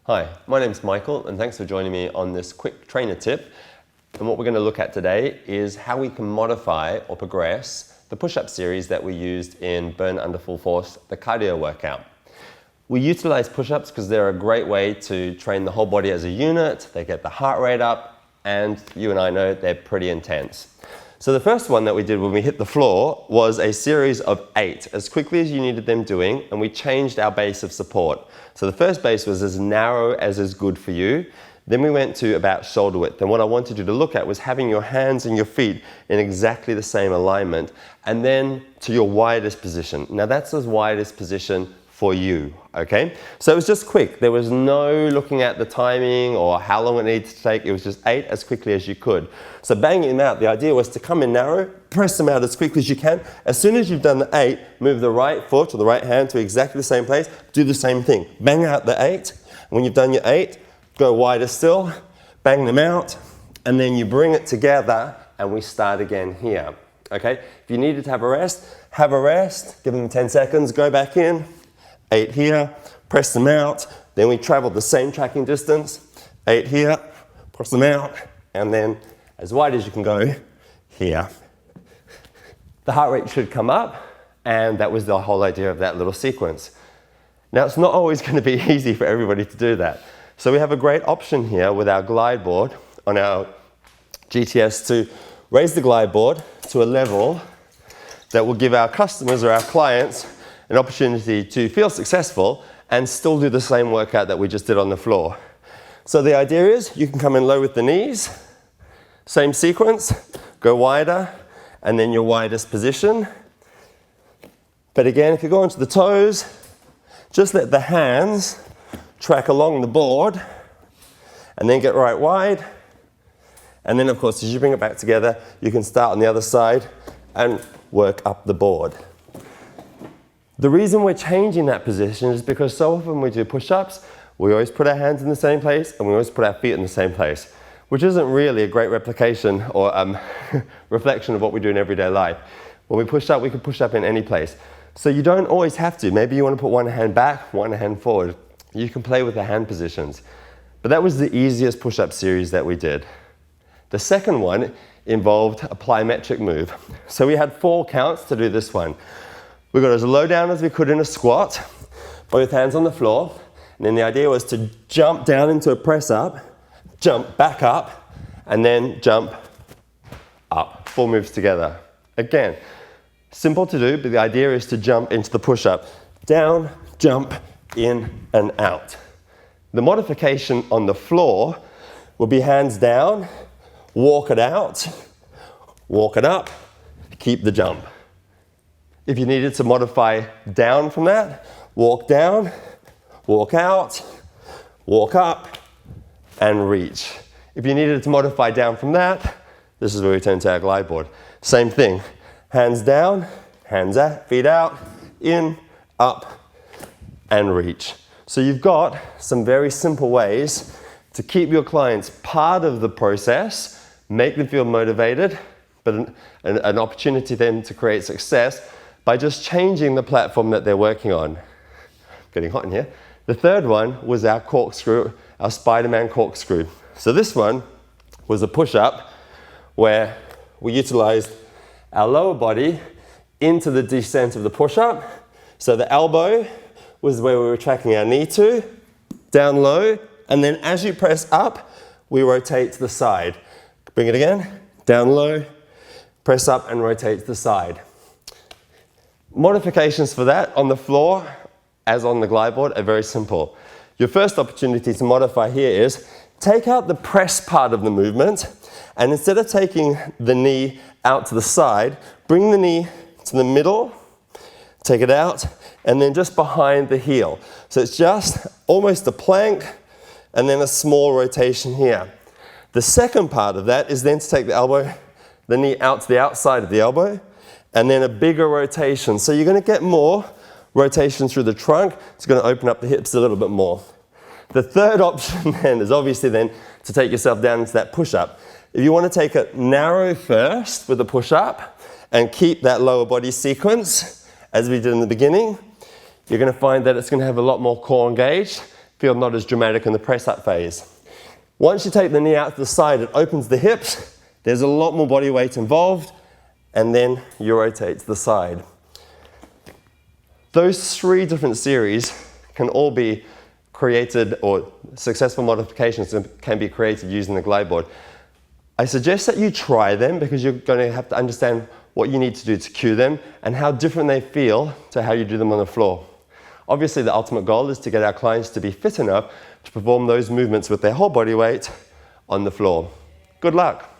Hi, my name's Michael and thanks for joining me on this quick trainer tip. And what we're going to look at today is how we can modify or progress the push-up series that we used in Burn Under Full Force, the cardio workout. We utilize push-ups because they're a great way to train the whole body as a unit. They get the heart rate up and you and I know they're pretty intense. So the first one that we did when we hit the floor was a series of 8, as quickly as you needed them doing, and we changed our base of support. So the first base was as narrow as is good for you. Then we went to about shoulder width, and what I wanted you to look at was having your hands and your feet in exactly the same alignment, and then to your widest position. Now that's the widest position for you, okay? So it was just quick. There was no looking at the timing or how long it needed to take. It was just 8 as quickly as you could. So banging them out, the idea was to come in narrow, press them out as quickly as you can. As soon as you've done the 8, move the right foot or the right hand to exactly the same place. Do the same thing. Bang out the 8. When you've done your 8, go wider still, bang them out, and then you bring it together and we start again here, okay? If you needed to have a rest, give them 10 seconds, go back in, 8 here, press them out, then we travel the same tracking distance, 8 here, press them out, and then as wide as you can go here. The heart rate should come up, and that was the whole idea of that little sequence. Now it's not always going to be easy for everybody to do that. So we have a great option here with our glide board on our GTS to raise the glide board to a level that will give our customers or our clients an opportunity to feel successful and still do the same workout that we just did on the floor. So the idea is you can come in low with the knees, same sequence, go wider, and then your widest position. But again, if you go onto the toes, just let the hands track along the board and then get right wide. And then of course, as you bring it back together, you can start on the other side and work up the board. The reason we're changing that position is because so often we do push-ups, we always put our hands in the same place and we always put our feet in the same place, which isn't really a great replication or reflection of what we do in everyday life. When we push up, we can push up in any place. So you don't always have to. Maybe you want to put one hand back, one hand forward. You can play with the hand positions. But that was the easiest push-up series that we did. The second one involved a plyometric move. So we had 4 counts to do this one. We got as low down as we could in a squat, both hands on the floor, and then the idea was to jump down into a press up, jump back up, and then jump up. 4 moves together. Again, simple to do, but the idea is to jump into the push-up. Down, jump, in and out. The modification on the floor will be hands down, walk it out, walk it up, keep the jump. If you needed to modify down from that, walk down, walk out, walk up, and reach. If you needed to modify down from that, this is where we turn to our glide board. Same thing, hands down, hands out, feet out, in, up, and reach. So you've got some very simple ways to keep your clients part of the process, make them feel motivated, but an opportunity then to create success by just changing the platform that they're working on. Getting hot in here. The third one was our corkscrew, our Spider-Man corkscrew. So this one was a push-up where we utilized our lower body into the descent of the push-up. So the elbow was where we were tracking our knee to, down low, and then as you press up, we rotate to the side. Bring it again, down low, press up and rotate to the side. Modifications for that on the floor, as on the glide board, are very simple. Your first opportunity to modify here is take out the press part of the movement, and instead of taking the knee out to the side, bring the knee to the middle, take it out, and then just behind the heel. So it's just almost a plank, and then a small rotation here. The second part of that is then to take the knee out to the outside of the elbow, and then a bigger rotation. So you're going to get more rotation through the trunk. It's going to open up the hips a little bit more. The third option then is obviously then to take yourself down into that push-up. If you want to take it narrow first with the push-up and keep that lower body sequence as we did in the beginning, you're going to find that it's going to have a lot more core engaged. feel not as dramatic in the press up phase. Once you take the knee out to the side, it opens the hips, there's a lot more body weight involved, and then you rotate to the side. Those 3 different series can all be created, or successful modifications can be created using the glide board. I suggest that you try them because you're going to have to understand what you need to do to cue them and how different they feel to how you do them on the floor. Obviously, the ultimate goal is to get our clients to be fit enough to perform those movements with their whole body weight on the floor. Good luck.